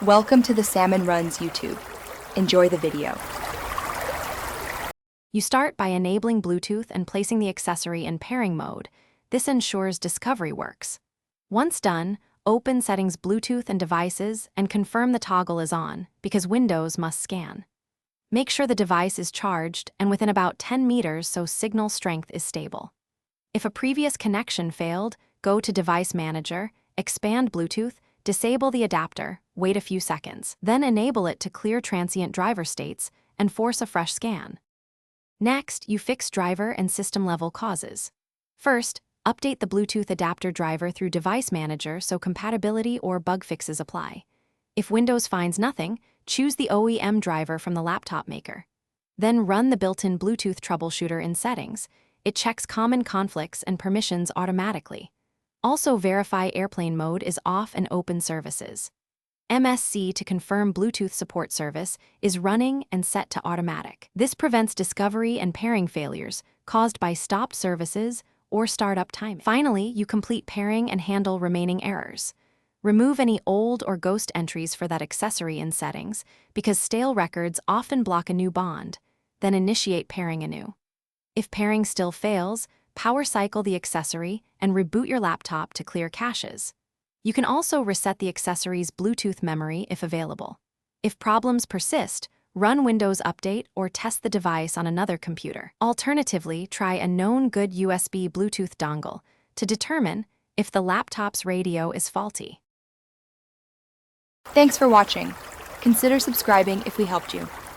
Welcome to the Salmon Runs YouTube. Enjoy the video. You start by enabling Bluetooth and placing the accessory in pairing mode. This ensures discovery works. Once done, open Settings Bluetooth and Devices and confirm the toggle is on, because Windows must scan. Make sure the device is charged and within about 10 meters so signal strength is stable. If a previous connection failed, go to Device Manager, expand Bluetooth, disable the adapter, wait a few seconds, then enable it to clear transient driver states and force a fresh scan. Next, you fix driver and system-level causes. First, update the Bluetooth adapter driver through Device Manager so compatibility or bug fixes apply. If Windows finds nothing, choose the OEM driver from the laptop maker. Then run the built-in Bluetooth troubleshooter in Settings. It checks common conflicts and permissions automatically. Also verify airplane mode is off and open services. MSC to confirm Bluetooth support service is running and set to automatic. This prevents discovery and pairing failures caused by stopped services or startup timing. Finally, you complete pairing and handle remaining errors. Remove any old or ghost entries for that accessory in Settings because stale records often block a new bond, then initiate pairing anew. If pairing still fails, power cycle the accessory and reboot your laptop to clear caches. You can also reset the accessory's Bluetooth memory if available. If problems persist, run Windows Update or test the device on another computer. Alternatively, try a known good USB Bluetooth dongle to determine if the laptop's radio is faulty. Thanks for watching. Consider subscribing if we helped you.